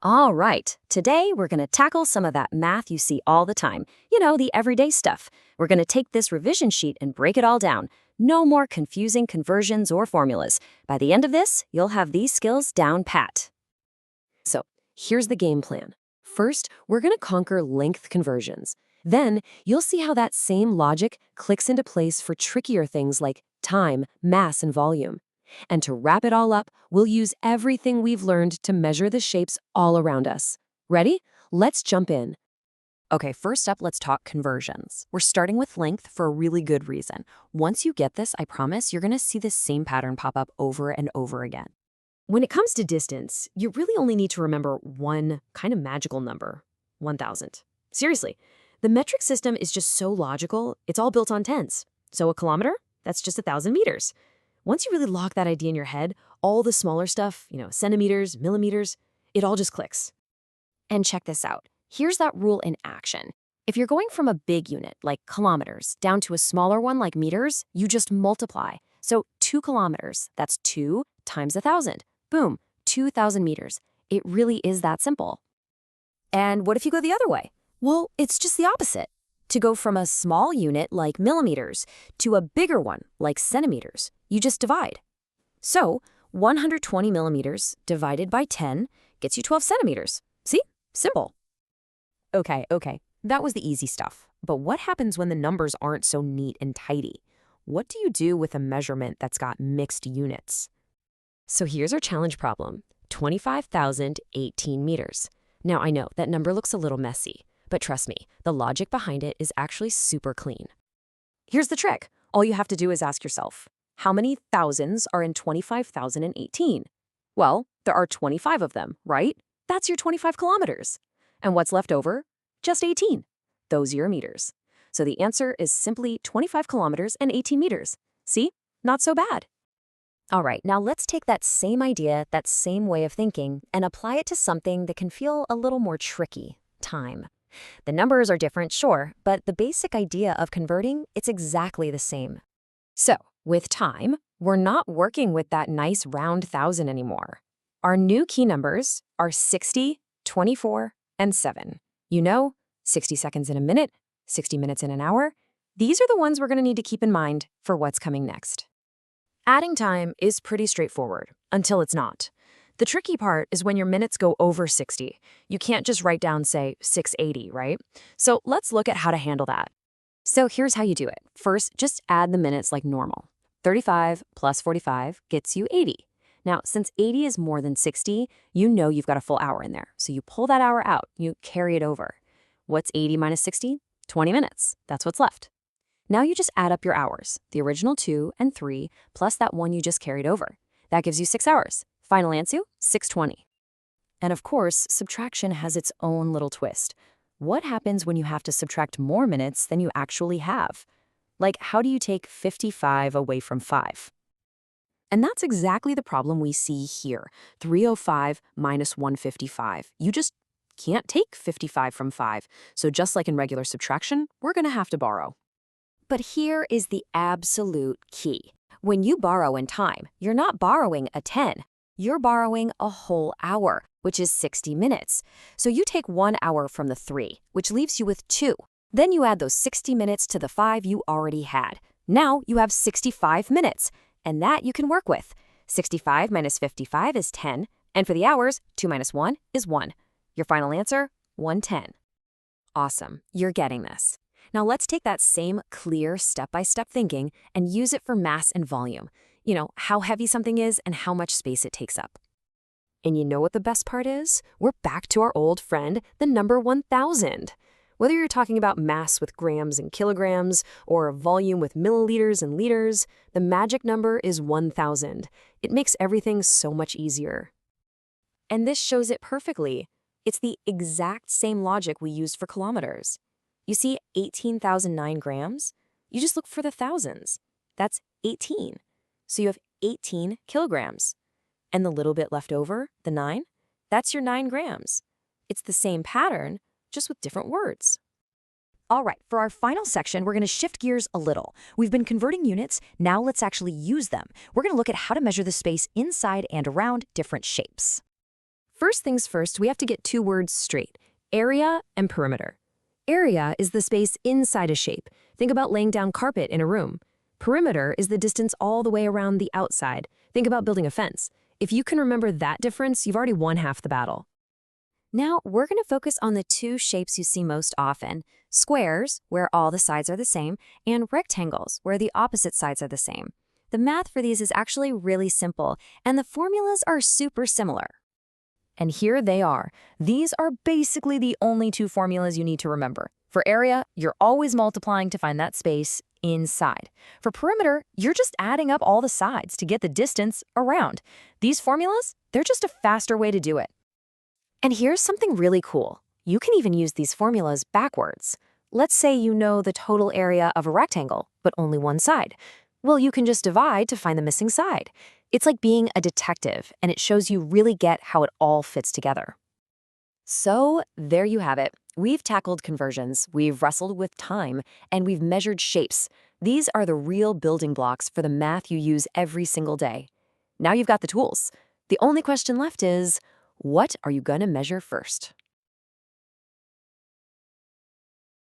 All right, today we're going to tackle some of that math you see all the time. The everyday stuff. We're going to take this revision sheet and break it all down. No more confusing conversions or formulas. By the end of this, you'll have these skills down pat. So, here's the game plan. First, we're going to conquer length conversions. Then, you'll see how that same logic clicks into place for trickier things like time, mass, and volume. And to wrap it all up, we'll use everything we've learned to measure the shapes all around us. Ready? Let's jump in. Okay, first up, let's talk conversions. We're starting with length for a really good reason. Once you get this, I promise you're going to see this same pattern pop up over and over again. When it comes to distance, you really only need to remember one kind of magical number, 1,000. Seriously, the metric system is just so logical, it's all built on tens. So a kilometer, that's just 1,000 meters. Once you really lock that idea in your head, all the smaller stuff, centimeters, millimeters, it all just clicks. And check this out. Here's that rule in action. If you're going from a big unit, like kilometers, down to a smaller one, like meters, you just multiply. So 2 kilometers, that's 2 times 1,000. Boom, 2,000 meters. It really is that simple. And what if you go the other way? Well, it's just the opposite. To go from a small unit, like millimeters, to a bigger one, like centimeters, you just divide. So 120 millimeters divided by 10 gets you 12 centimeters. See? Simple. Okay, that was the easy stuff. But what happens when the numbers aren't so neat and tidy? What do you do with a measurement that's got mixed units? So here's our challenge problem, 25,018 meters. Now I know that number looks a little messy, but trust me, the logic behind it is actually super clean. Here's the trick. All you have to do is ask yourself, how many thousands are in 25,018? Well, there are 25 of them, right? That's your 25 kilometers. And what's left over? Just 18. Those are your meters. So the answer is simply 25 kilometers and 18 meters. See? Not so bad. All right, now let's take that same idea, that same way of thinking, and apply it to something that can feel a little more tricky, time. The numbers are different, sure, but the basic idea of converting, it's exactly the same. So, with time, we're not working with that nice round thousand anymore. Our new key numbers are 60, 24, and 7. 60 seconds in a minute, 60 minutes in an hour. These are the ones we're going to need to keep in mind for what's coming next. Adding time is pretty straightforward, until it's not. The tricky part is when your minutes go over 60. You can't just write down, say, 680, right? So let's look at how to handle that. So here's how you do it. First, just add the minutes like normal. 35 plus 45 gets you 80. Now, since 80 is more than 60, you know you've got a full hour in there. So you pull that hour out, you carry it over. What's 80 minus 60? 20 minutes. That's what's left. Now you just add up your hours, the original 2 and 3, plus that one you just carried over. That gives you 6 hours. Final answer, 620. And of course, subtraction has its own little twist. What happens when you have to subtract more minutes than you actually have? Like, how do you take 55 away from 5? And that's exactly the problem we see here. 305 minus 155. You just can't take 55 from 5. So just like in regular subtraction, we're going to have to borrow. But here is the absolute key. When you borrow in time, you're not borrowing a 10. You're borrowing a whole hour, which is 60 minutes. So you take 1 hour from the 3, which leaves you with 2. Then you add those 60 minutes to the 5 you already had. Now you have 65 minutes, and that you can work with. 65 minus 55 is 10, and for the hours, 2 minus 1 is 1. Your final answer, 110. Awesome, you're getting this. Now let's take that same clear step-by-step thinking and use it for mass and volume. How heavy something is and how much space it takes up. And you know what the best part is? We're back to our old friend, the number 1,000. Whether you're talking about mass with grams and kilograms or volume with milliliters and liters, the magic number is 1,000. It makes everything so much easier. And this shows it perfectly. It's the exact same logic we used for kilometers. You see 18,009 grams? You just look for the thousands. That's 18. So you have 18 kilograms. And the little bit left over, the 9, that's your 9 grams. It's the same pattern, just with different words. All right, for our final section, we're going to shift gears a little. We've been converting units, now let's actually use them. We're going to look at how to measure the space inside and around different shapes. First things first, we have to get two words straight: area and perimeter. Area is the space inside a shape. Think about laying down carpet in a room. Perimeter is the distance all the way around the outside. Think about building a fence. If you can remember that difference, you've already won half the battle. Now, we're going to focus on the two shapes you see most often: squares, where all the sides are the same, and rectangles, where the opposite sides are the same. The math for these is actually really simple, and the formulas are super similar. And here they are. These are basically the only two formulas you need to remember. For area, you're always multiplying to find that space inside. For perimeter, you're just adding up all the sides to get the distance around. These formulas, they're just a faster way to do it. And here's something really cool. You can even use these formulas backwards. Let's say you know the total area of a rectangle, but only one side. Well, you can just divide to find the missing side. It's like being a detective, and it shows you really get how it all fits together. So there you have it. We've tackled conversions, we've wrestled with time, and we've measured shapes. These are the real building blocks for the math you use every single day. Now you've got the tools. The only question left is, what are you going to measure first?